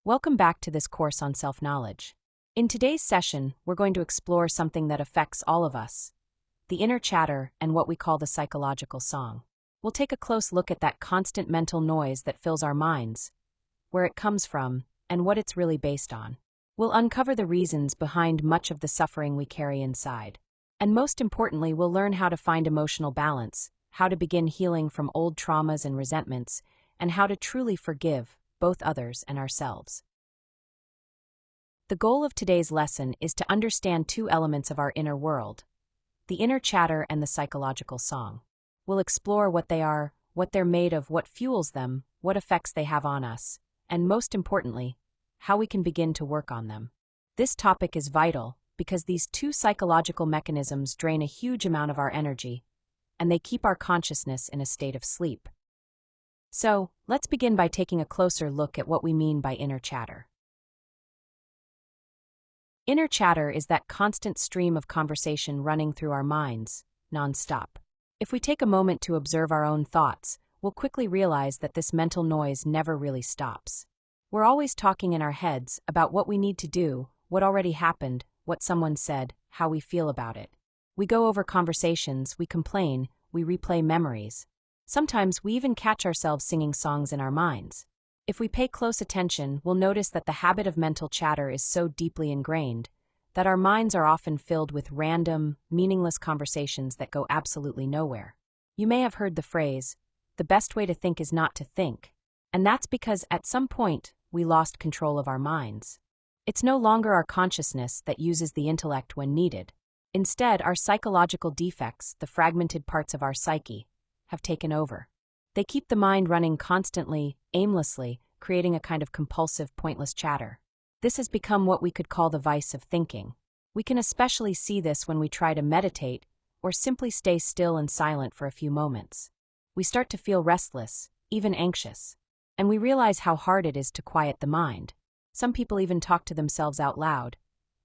Welcome back to this course on self-knowledge. In today's session, we're going to explore something that affects all of us, the inner chatter and what we call the psychological song. We'll take a close look at that constant mental noise that fills our minds, where it comes from, and what it's really based on. We'll uncover the reasons behind much of the suffering we carry inside. And most importantly, we'll learn how to find emotional balance, how to begin healing from old traumas and resentments, and how to truly forgive both others and ourselves. The goal of today's lesson is to understand two elements of our inner world, the inner chatter and the psychological song. We'll explore what they are, what they're made of, what fuels them, what effects they have on us, and most importantly, how we can begin to work on them. This topic is vital because these two psychological mechanisms drain a huge amount of our energy, and they keep our consciousness in a state of sleep. So, let's begin by taking a closer look at what we mean by inner chatter. Inner chatter is that constant stream of conversation running through our minds, non-stop. If we take a moment to observe our own thoughts, we'll quickly realize that this mental noise never really stops. We're always talking in our heads about what we need to do, what already happened, what someone said, how we feel about it. We go over conversations, we complain, we replay memories. Sometimes we even catch ourselves singing songs in our minds. If we pay close attention, we'll notice that the habit of mental chatter is so deeply ingrained that our minds are often filled with random, meaningless conversations that go absolutely nowhere. You may have heard the phrase, "The best way to think is not to think," and that's because at some point we lost control of our minds. It's no longer our consciousness that uses the intellect when needed. Instead, our psychological defects, the fragmented parts of our psyche, have taken over. They keep the mind running constantly, aimlessly, creating a kind of compulsive, pointless chatter. This has become what we could call the vice of thinking. We can especially see this when we try to meditate or simply stay still and silent for a few moments. We start to feel restless, even anxious, and we realize how hard it is to quiet the mind. Some people even talk to themselves out loud,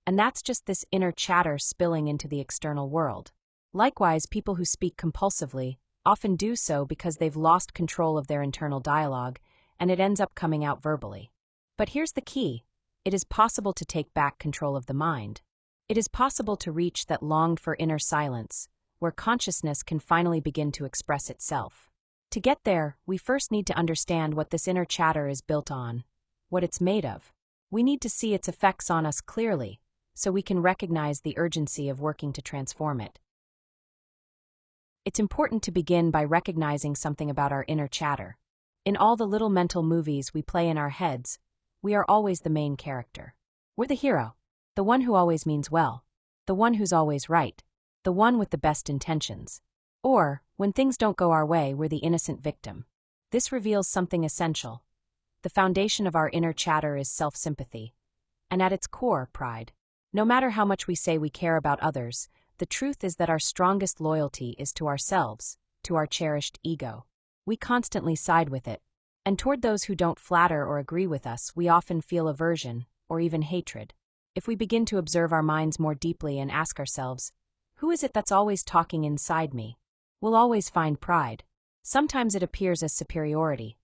and that's just this inner chatter spilling into the external world. Likewise, people who speak compulsively often do so because they've lost control of their internal dialogue, and it ends up coming out verbally. But here's the key. It is possible to take back control of the mind. It is possible to reach that longed-for inner silence, where consciousness can finally begin to express itself. To get there, we first need to understand what this inner chatter is built on, what it's made of. We need to see its effects on us clearly, so we can recognize the urgency of working to transform it. It's important to begin by recognizing something about our inner chatter. In all the little mental movies we play in our heads, we are always the main character. We're the hero, the one who always means well, the one who's always right, the one with the best intentions. Or, when things don't go our way, we're the innocent victim. This reveals something essential. The foundation of our inner chatter is self-sympathy, and at its core, pride. No matter how much we say we care about others, the truth is that our strongest loyalty is to ourselves, to our cherished ego. We constantly side with it, and toward those who don't flatter or agree with us, we often feel aversion, or even hatred. If we begin to observe our minds more deeply and ask ourselves, who is it that's always talking inside me? We'll always find pride. Sometimes it appears as superiority,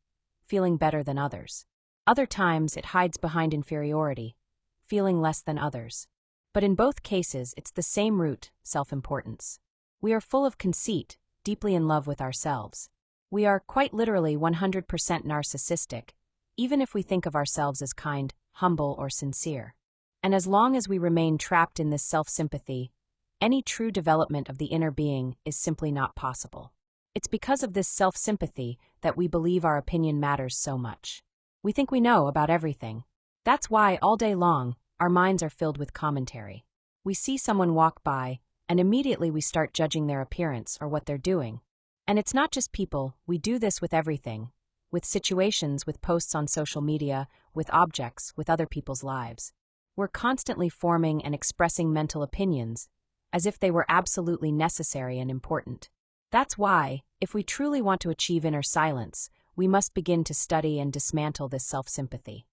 feeling better than others. Other times it hides behind inferiority, feeling less than others. But in both cases, it's the same root, self-importance. We are full of conceit, deeply in love with ourselves. We are, quite literally, 100% narcissistic, even if we think of ourselves as kind, humble, or sincere. And as long as we remain trapped in this self-sympathy, any true development of the inner being is simply not possible. It's because of this self-sympathy that we believe our opinion matters so much. We think we know about everything. That's why, all day long, our minds are filled with commentary. We see someone walk by, and immediately we start judging their appearance or what they're doing. And it's not just people, we do this with everything. With situations, with posts on social media, with objects, with other people's lives. We're constantly forming and expressing mental opinions, as if they were absolutely necessary and important. That's why, if we truly want to achieve inner silence, we must begin to study and dismantle this self-sympathy.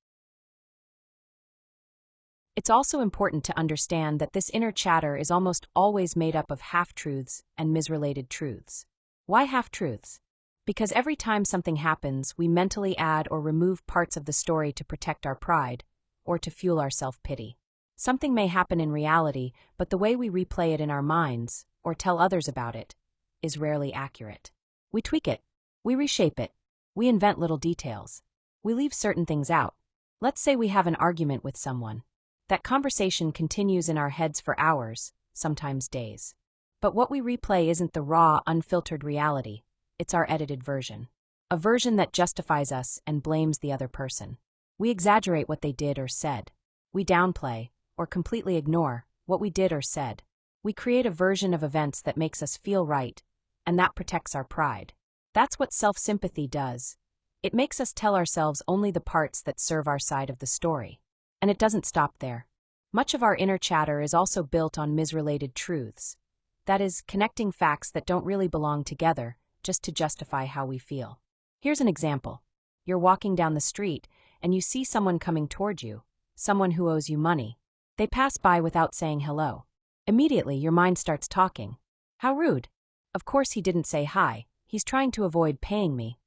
It's also important to understand that this inner chatter is almost always made up of half-truths and misrelated truths. Why half-truths? Because every time something happens, we mentally add or remove parts of the story to protect our pride or to fuel our self-pity. Something may happen in reality, but the way we replay it in our minds, or tell others about it, is rarely accurate. We tweak it. We reshape it. We invent little details. We leave certain things out. Let's say we have an argument with someone. That conversation continues in our heads for hours, sometimes days. But what we replay isn't the raw, unfiltered reality. It's our edited version. A version that justifies us and blames the other person. We exaggerate what they did or said. We downplay, or completely ignore, what we did or said. We create a version of events that makes us feel right, and that protects our pride. That's what self-sympathy does. It makes us tell ourselves only the parts that serve our side of the story. And it doesn't stop there. Much of our inner chatter is also built on misrelated truths. That is, connecting facts that don't really belong together, just to justify how we feel. Here's an example. You're walking down the street, and you see someone coming toward you, someone who owes you money. They pass by without saying hello. Immediately, your mind starts talking. How rude. Of course he didn't say hi. He's trying to avoid paying me.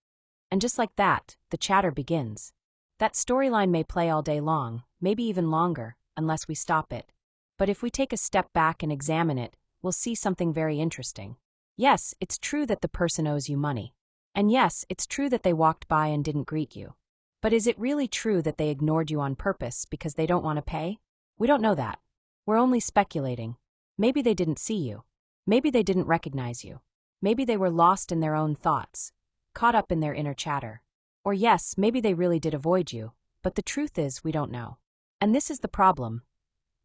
And just like that, the chatter begins. That storyline may play all day long, maybe even longer, unless we stop it. But if we take a step back and examine it, we'll see something very interesting. Yes, it's true that the person owes you money. And yes, it's true that they walked by and didn't greet you. But is it really true that they ignored you on purpose because they don't want to pay? We don't know that. We're only speculating. Maybe they didn't see you. Maybe they didn't recognize you. Maybe they were lost in their own thoughts, caught up in their inner chatter. Or yes, maybe they really did avoid you, but the truth is we don't know. And this is the problem.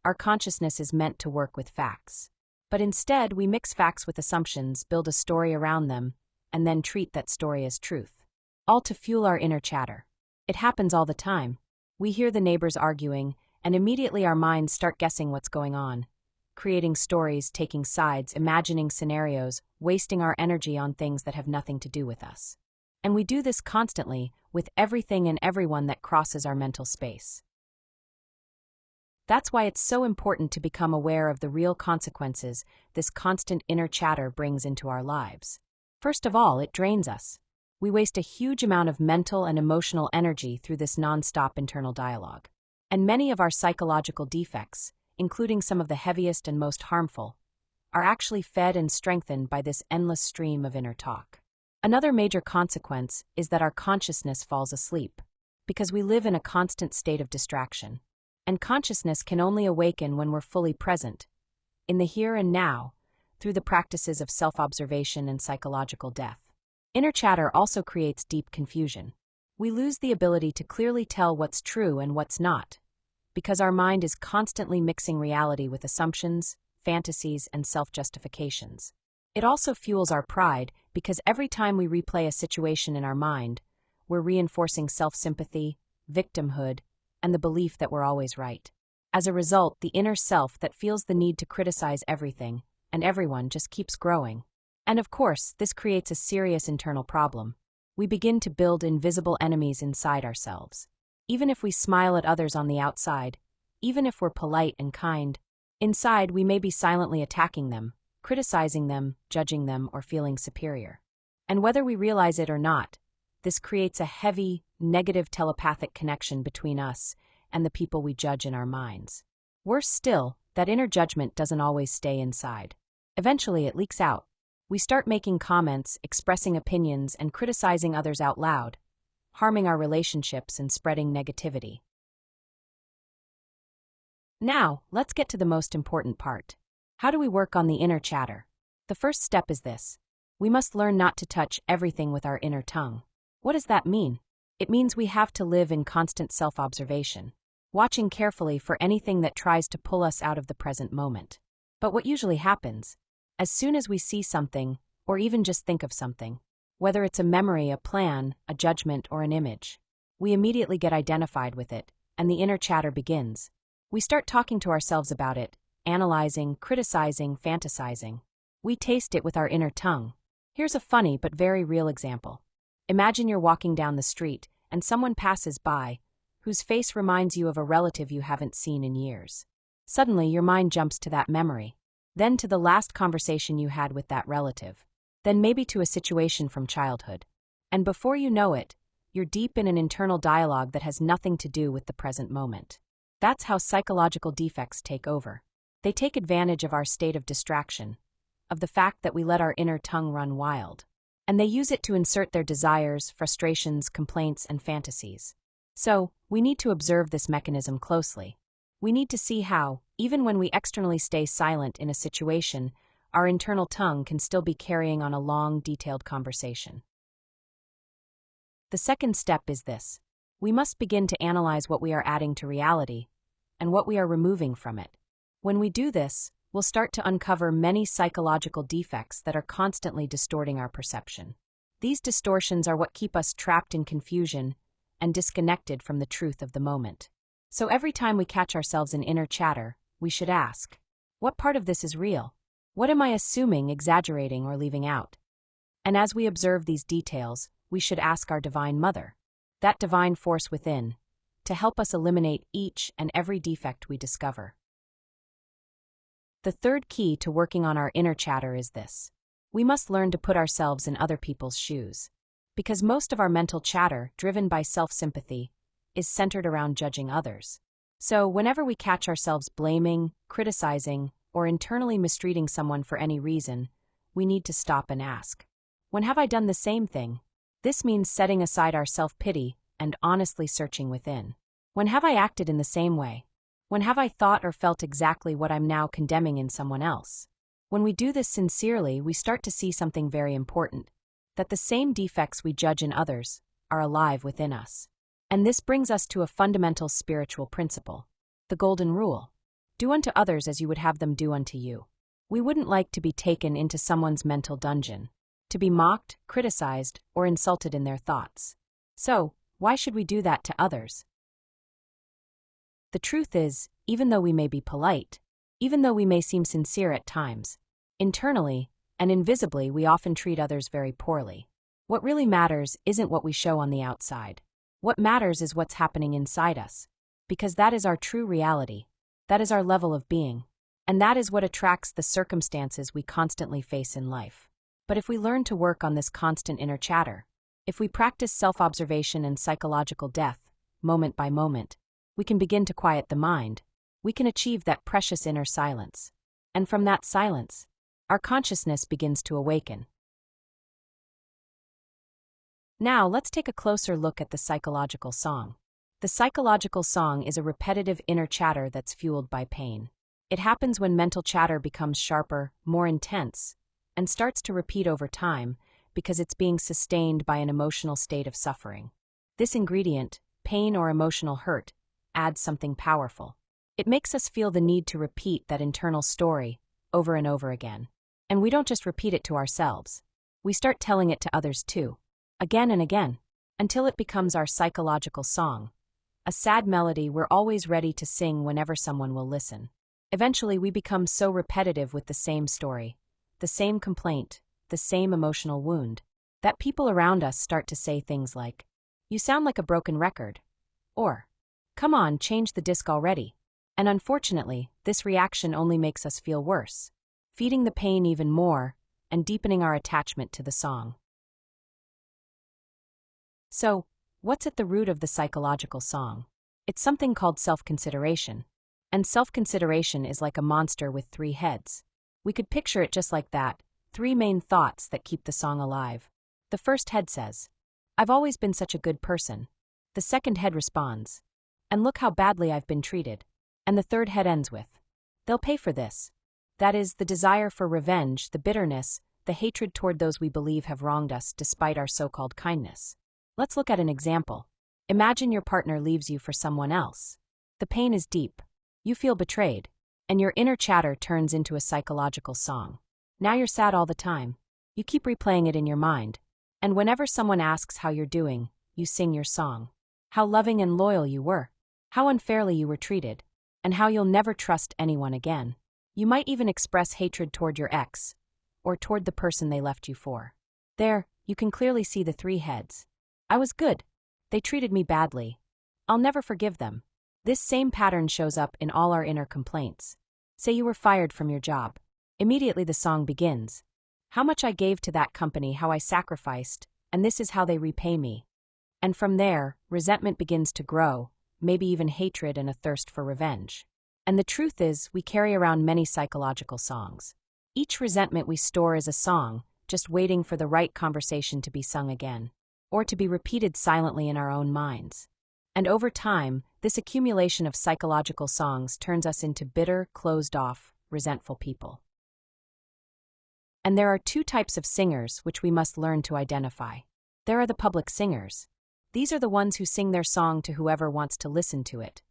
Our consciousness is meant to work with facts. But instead, we mix facts with assumptions, build a story around them, and then treat that story as truth. All to fuel our inner chatter. It happens all the time. We hear the neighbors arguing, and immediately our minds start guessing what's going on. Creating stories, taking sides, imagining scenarios, wasting our energy on things that have nothing to do with us. And we do this constantly, with everything and everyone that crosses our mental space. That's why it's so important to become aware of the real consequences this constant inner chatter brings into our lives. First of all, it drains us. We waste a huge amount of mental and emotional energy through this non-stop internal dialogue. And many of our psychological defects, including some of the heaviest and most harmful, are actually fed and strengthened by this endless stream of inner talk. Another major consequence is that our consciousness falls asleep, because we live in a constant state of distraction. And consciousness can only awaken when we're fully present, in the here and now, through the practices of self-observation and psychological depth. Inner chatter also creates deep confusion. We lose the ability to clearly tell what's true and what's not, because our mind is constantly mixing reality with assumptions, fantasies, and self-justifications. It also fuels our pride, because every time we replay a situation in our mind, we're reinforcing self-sympathy, victimhood, and the belief that we're always right. As a result, the inner self that feels the need to criticize everything and everyone just keeps growing. And of course, this creates a serious internal problem. We begin to build invisible enemies inside ourselves. Even if we smile at others on the outside, even if we're polite and kind, inside we may be silently attacking them, criticizing them, judging them, or feeling superior. And whether we realize it or not, this creates a heavy, negative telepathic connection between us and the people we judge in our minds. Worse still, that inner judgment doesn't always stay inside. Eventually, it leaks out. We start making comments, expressing opinions, and criticizing others out loud, harming our relationships and spreading negativity. Now, let's get to the most important part. How do we work on the inner chatter? The first step is this. We must learn not to touch everything with our inner tongue. What does that mean? It means we have to live in constant self-observation, watching carefully for anything that tries to pull us out of the present moment. But what usually happens, as soon as we see something, or even just think of something, whether it's a memory, a plan, a judgment, or an image, we immediately get identified with it, and the inner chatter begins. We start talking to ourselves about it, analyzing, criticizing, fantasizing. We taste it with our inner tongue. Here's a funny but very real example. Imagine you're walking down the street, and someone passes by, whose face reminds you of a relative you haven't seen in years. Suddenly, your mind jumps to that memory, then to the last conversation you had with that relative, then maybe to a situation from childhood. And before you know it, you're deep in an internal dialogue that has nothing to do with the present moment. That's how psychological defects take over. They take advantage of our state of distraction, of the fact that we let our inner tongue run wild. And they use it to insert their desires, frustrations, complaints, and fantasies. So, we need to observe this mechanism closely. We need to see how, even when we externally stay silent in a situation, our internal tongue can still be carrying on a long, detailed conversation. The second step is this. We must begin to analyze what we are adding to reality and what we are removing from it. When we do this, we'll start to uncover many psychological defects that are constantly distorting our perception. These distortions are what keep us trapped in confusion and disconnected from the truth of the moment. So every time we catch ourselves in inner chatter, we should ask, what part of this is real? What am I assuming, exaggerating, or leaving out? And as we observe these details, we should ask our Divine Mother, that divine force within, to help us eliminate each and every defect we discover. The third key to working on our inner chatter is this. We must learn to put ourselves in other people's shoes. Because most of our mental chatter, driven by self-sympathy, is centered around judging others. So whenever we catch ourselves blaming, criticizing, or internally mistreating someone for any reason, we need to stop and ask, when have I done the same thing? This means setting aside our self-pity and honestly searching within. When have I acted in the same way? When have I thought or felt exactly what I'm now condemning in someone else? When we do this sincerely, we start to see something very important, that the same defects we judge in others are alive within us. And this brings us to a fundamental spiritual principle, the Golden Rule. Do unto others as you would have them do unto you. We wouldn't like to be taken into someone's mental dungeon, to be mocked, criticized, or insulted in their thoughts. So, why should we do that to others? The truth is, even though we may be polite, even though we may seem sincere at times, internally and invisibly we often treat others very poorly. What really matters isn't what we show on the outside. What matters is what's happening inside us, because that is our true reality, that is our level of being, and that is what attracts the circumstances we constantly face in life. But if we learn to work on this constant inner chatter, if we practice self-observation and psychological depth, moment by moment, we can begin to quiet the mind. We can achieve that precious inner silence. And from that silence, our consciousness begins to awaken. Now, let's take a closer look at the psychological song. The psychological song is a repetitive inner chatter that's fueled by pain. It happens when mental chatter becomes sharper, more intense, and starts to repeat over time because it's being sustained by an emotional state of suffering. This ingredient, pain or emotional hurt, adds something powerful. It makes us feel the need to repeat that internal story over and over again. And we don't just repeat it to ourselves. We start telling it to others too, again and again, until it becomes our psychological song, a sad melody we're always ready to sing whenever someone will listen. Eventually, we become so repetitive with the same story, the same complaint, the same emotional wound, that people around us start to say things like, "You sound like a broken record," or, "Come on, change the disc already." And unfortunately, this reaction only makes us feel worse, feeding the pain even more and deepening our attachment to the song. So, what's at the root of the psychological song? It's something called self-consideration. And self-consideration is like a monster with 3 heads. We could picture it just like that, 3 main thoughts that keep the song alive. The first head says, "I've always been such a good person." The second head responds, "And look how badly I've been treated." And the third head ends with, "They'll pay for this." That is, the desire for revenge, the bitterness, the hatred toward those we believe have wronged us despite our so-called kindness. Let's look at an example. Imagine your partner leaves you for someone else. The pain is deep. You feel betrayed, and your inner chatter turns into a psychological song. Now you're sad all the time. You keep replaying it in your mind. And whenever someone asks how you're doing, you sing your song. How loving and loyal you were. How unfairly you were treated. And how you'll never trust anyone again. You might even express hatred toward your ex, or toward the person they left you for. There, you can clearly see the 3 heads. I was good. They treated me badly. I'll never forgive them. This same pattern shows up in all our inner complaints. Say you were fired from your job. Immediately the song begins. How much I gave to that company, how I sacrificed, and this is how they repay me. And from there, resentment begins to grow, maybe even hatred and a thirst for revenge. And the truth is, we carry around many psychological songs. Each resentment we store is a song, just waiting for the right conversation to be sung again, or to be repeated silently in our own minds. And over time, this accumulation of psychological songs turns us into bitter, closed-off, resentful people. And there are two types of singers which we must learn to identify. There are the public singers. These are the ones who sing their song to whoever wants to listen to it,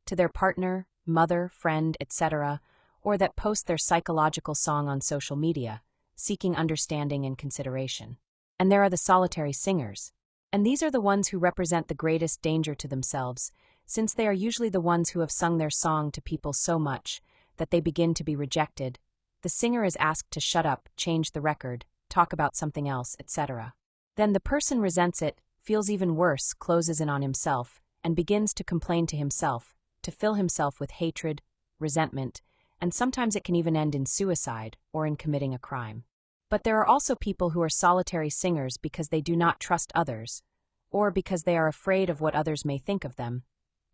to their partner, mother, friend, etc., or that post their psychological song on social media, seeking understanding and consideration. And there are the solitary singers. And these are the ones who represent the greatest danger to themselves, since they are usually the ones who have sung their song to people so much that they begin to be rejected. The singer is asked to shut up, change the record, talk about something else, etc. Then the person resents it, feels even worse, closes in on himself, and begins to complain to himself, to fill himself with hatred, resentment, and sometimes it can even end in suicide or in committing a crime. But there are also people who are solitary singers because they do not trust others, or because they are afraid of what others may think of them,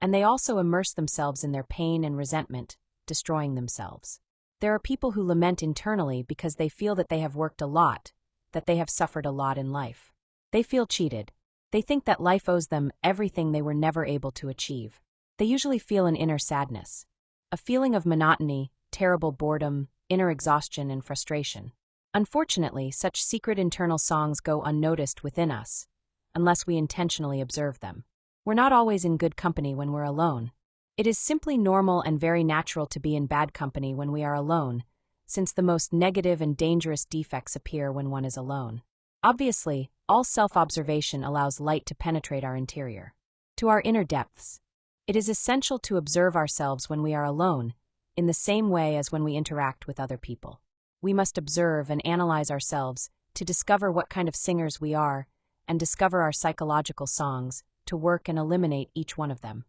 and they also immerse themselves in their pain and resentment, destroying themselves. There are people who lament internally because they feel that they have worked a lot, that they have suffered a lot in life. They feel cheated. They think that life owes them everything they were never able to achieve. They usually feel an inner sadness, a feeling of monotony, terrible boredom, inner exhaustion, and frustration. Unfortunately, such secret internal songs go unnoticed within us, unless we intentionally observe them. We're not always in good company when we're alone. It is simply normal and very natural to be in bad company when we are alone, since the most negative and dangerous defects appear when one is alone. Obviously, all self-observation allows light to penetrate our interior, to our inner depths. It is essential to observe ourselves when we are alone, in the same way as when we interact with other people. We must observe and analyze ourselves to discover what kind of singers we are and discover our psychological songs, to work and eliminate each one of them.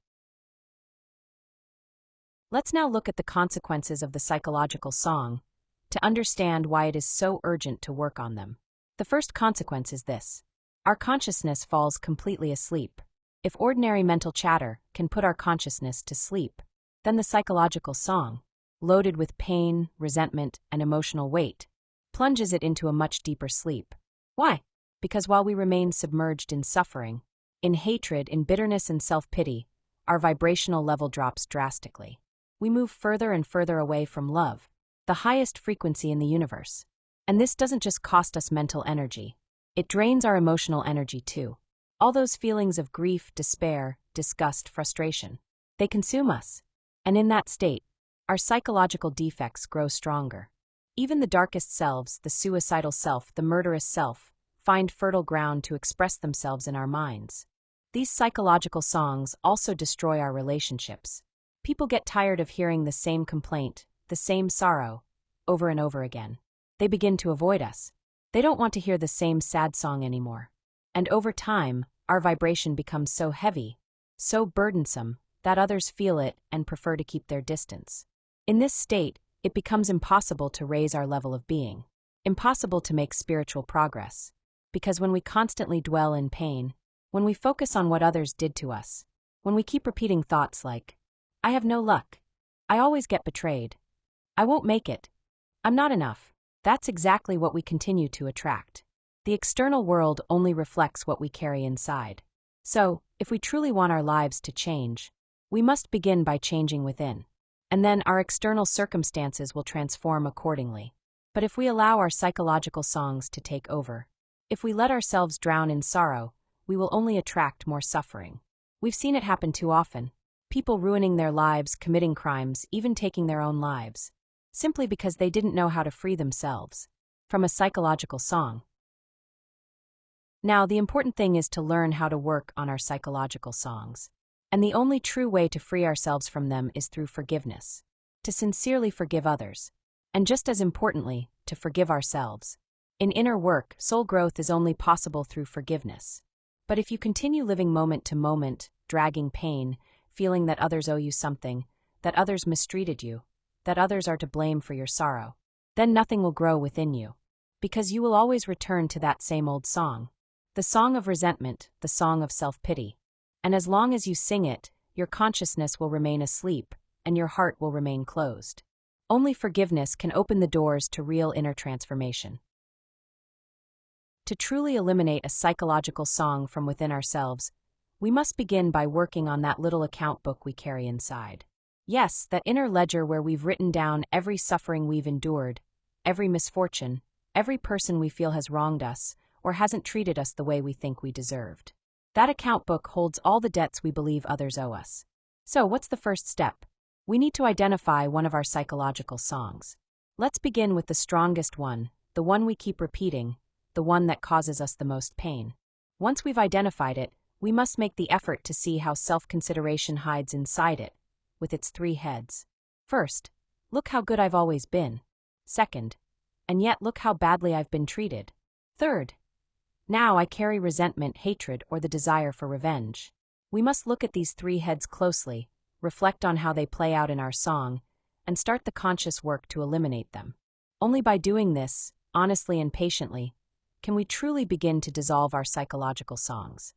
Let's now look at the consequences of the psychological song to understand why it is so urgent to work on them. The first consequence is this: our consciousness falls completely asleep. If ordinary mental chatter can put our consciousness to sleep, then the psychological song, loaded with pain, resentment, and emotional weight, plunges it into a much deeper sleep. Why? Because while we remain submerged in suffering, in hatred, in bitterness and self-pity, our vibrational level drops drastically. We move further and further away from love, the highest frequency in the universe. And this doesn't just cost us mental energy. It drains our emotional energy too. All those feelings of grief, despair, disgust, frustration, they consume us. And in that state, our psychological defects grow stronger. Even the darkest selves, the suicidal self, the murderous self, find fertile ground to express themselves in our minds. These psychological songs also destroy our relationships. People get tired of hearing the same complaint, the same sorrow, over and over again. They begin to avoid us. They don't want to hear the same sad song anymore. And over time, our vibration becomes so heavy, so burdensome, that others feel it and prefer to keep their distance. In this state, it becomes impossible to raise our level of being, impossible to make spiritual progress. Because when we constantly dwell in pain, when we focus on what others did to us, when we keep repeating thoughts like, I have no luck, I always get betrayed, I won't make it, I'm not enough, that's exactly what we continue to attract. The external world only reflects what we carry inside. So, if we truly want our lives to change, we must begin by changing within. And then our external circumstances will transform accordingly. But if we allow our psychological songs to take over, if we let ourselves drown in sorrow, we will only attract more suffering. We've seen it happen too often. People ruining their lives, committing crimes, even taking their own lives, simply because they didn't know how to free themselves from a psychological song. Now, the important thing is to learn how to work on our psychological songs. And the only true way to free ourselves from them is through forgiveness, to sincerely forgive others, and just as importantly, to forgive ourselves. In inner work, soul growth is only possible through forgiveness. But if you continue living moment to moment, dragging pain, feeling that others owe you something, that others mistreated you, that others are to blame for your sorrow, then nothing will grow within you, because you will always return to that same old song. The song of resentment, the song of self-pity. And as long as you sing it, your consciousness will remain asleep, and your heart will remain closed. Only forgiveness can open the doors to real inner transformation. To truly eliminate a psychological song from within ourselves, we must begin by working on that little account book we carry inside. Yes, that inner ledger where we've written down every suffering we've endured, every misfortune, every person we feel has wronged us or hasn't treated us the way we think we deserved. That account book holds all the debts we believe others owe us. So, what's the first step? We need to identify one of our psychological songs. Let's begin with the strongest one, the one we keep repeating, the one that causes us the most pain. Once we've identified it, we must make the effort to see how self-consideration hides inside it, with its three heads. First, look how good I've always been. Second, and yet look how badly I've been treated. Third, now I carry resentment, hatred, or the desire for revenge. We must look at these three heads closely, reflect on how they play out in our song, and start the conscious work to eliminate them. Only by doing this, honestly and patiently, can we truly begin to dissolve our psychological songs.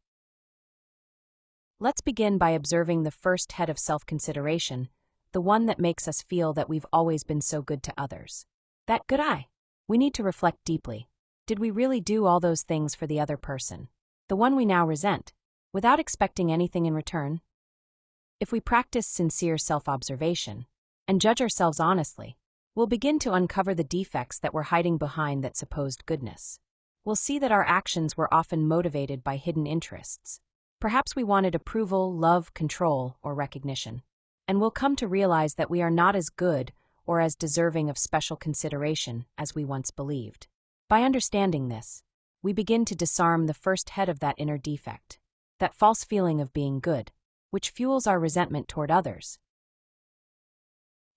Let's begin by observing the first head of self-consideration, the one that makes us feel that we've always been so good to others. That good I. We need to reflect deeply. Did we really do all those things for the other person, the one we now resent, without expecting anything in return? If we practice sincere self-observation and judge ourselves honestly, we'll begin to uncover the defects that we're hiding behind that supposed goodness. We'll see that our actions were often motivated by hidden interests. Perhaps we wanted approval, love, control, or recognition. And we'll come to realize that we are not as good or as deserving of special consideration as we once believed. By understanding this, we begin to disarm the first head of that inner defect, that false feeling of being good, which fuels our resentment toward others.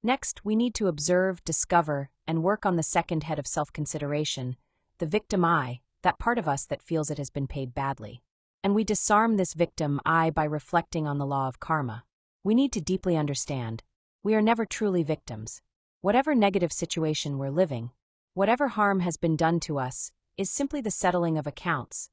Next, we need to observe, discover, and work on the second head of self-consideration, the victim I, that part of us that feels it has been paid badly. And we disarm this victim I by reflecting on the law of karma. We need to deeply understand, we are never truly victims. Whatever negative situation we're living, whatever harm has been done to us, is simply the settling of accounts,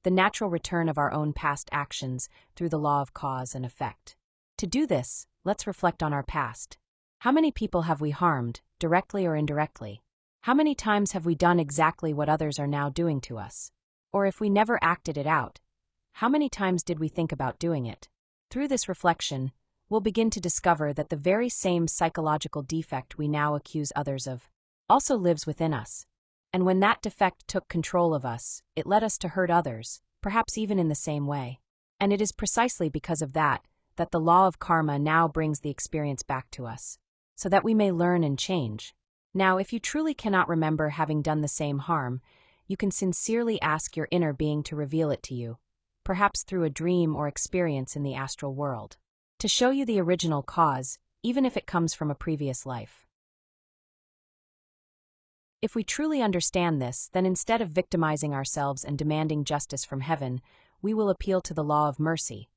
the natural return of our own past actions through the law of cause and effect. To do this, let's reflect on our past. How many people have we harmed, directly or indirectly? How many times have we done exactly what others are now doing to us? Or if we never acted it out, how many times did we think about doing it? Through this reflection, we'll begin to discover that the very same psychological defect we now accuse others of also lives within us. And when that defect took control of us, it led us to hurt others, perhaps even in the same way. And it is precisely because of that the law of karma now brings the experience back to us, so that we may learn and change. Now, if you truly cannot remember having done the same harm, you can sincerely ask your inner being to reveal it to you, perhaps through a dream or experience in the astral world, to show you the original cause, even if it comes from a previous life. If we truly understand this, then instead of victimizing ourselves and demanding justice from heaven, we will appeal to the law of mercy,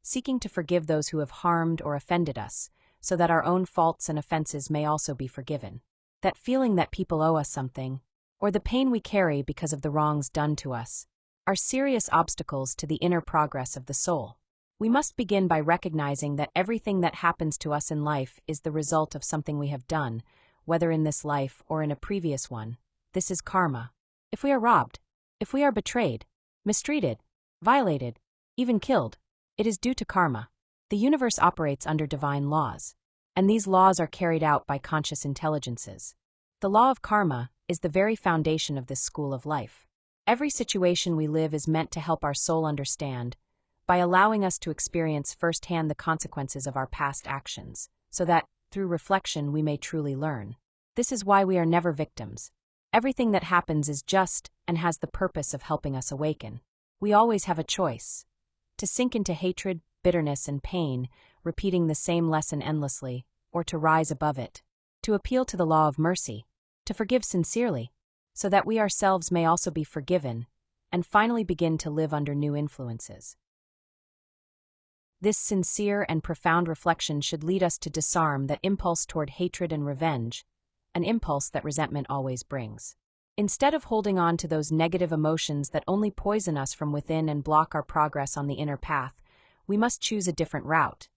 seeking to forgive those who have harmed or offended us, so that our own faults and offenses may also be forgiven. That feeling that people owe us something, or the pain we carry because of the wrongs done to us, are serious obstacles to the inner progress of the soul. We must begin by recognizing that everything that happens to us in life is the result of something we have done, whether in this life or in a previous one. This is karma. If we are robbed, if we are betrayed, mistreated, violated, even killed, it is due to karma. The universe operates under divine laws, and these laws are carried out by conscious intelligences. The law of karma is the very foundation of this school of life. Every situation we live is meant to help our soul understand, by allowing us to experience firsthand the consequences of our past actions, so that, through reflection, we may truly learn. This is why we are never victims. Everything that happens is just and has the purpose of helping us awaken. We always have a choice: to sink into hatred, bitterness, and pain, repeating the same lesson endlessly, or to rise above it, to appeal to the law of mercy, to forgive sincerely, so that we ourselves may also be forgiven, and finally begin to live under new influences. This sincere and profound reflection should lead us to disarm that impulse toward hatred and revenge, an impulse that resentment always brings. Instead of holding on to those negative emotions that only poison us from within and block our progress on the inner path, we must choose a different route.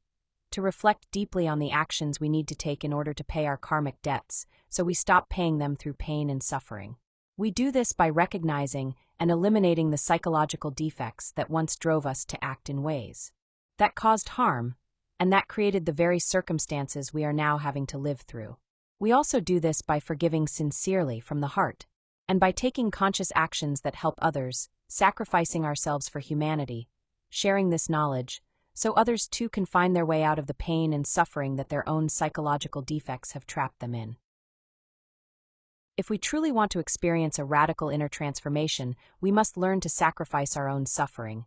To reflect deeply on the actions we need to take in order to pay our karmic debts, so we stop paying them through pain and suffering. We do this by recognizing and eliminating the psychological defects that once drove us to act in ways that caused harm, and that created the very circumstances we are now having to live through. We also do this by forgiving sincerely from the heart, and by taking conscious actions that help others, sacrificing ourselves for humanity, sharing this knowledge, so others too can find their way out of the pain and suffering that their own psychological defects have trapped them in. If we truly want to experience a radical inner transformation, we must learn to sacrifice our own suffering,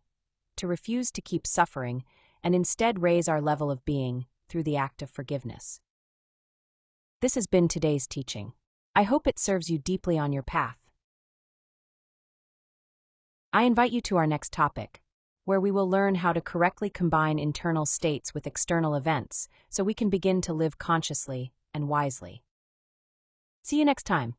to refuse to keep suffering, and instead raise our level of being through the act of forgiveness. This has been today's teaching. I hope it serves you deeply on your path. I invite you to our next topic, where we will learn how to correctly combine internal states with external events so we can begin to live consciously and wisely. See you next time.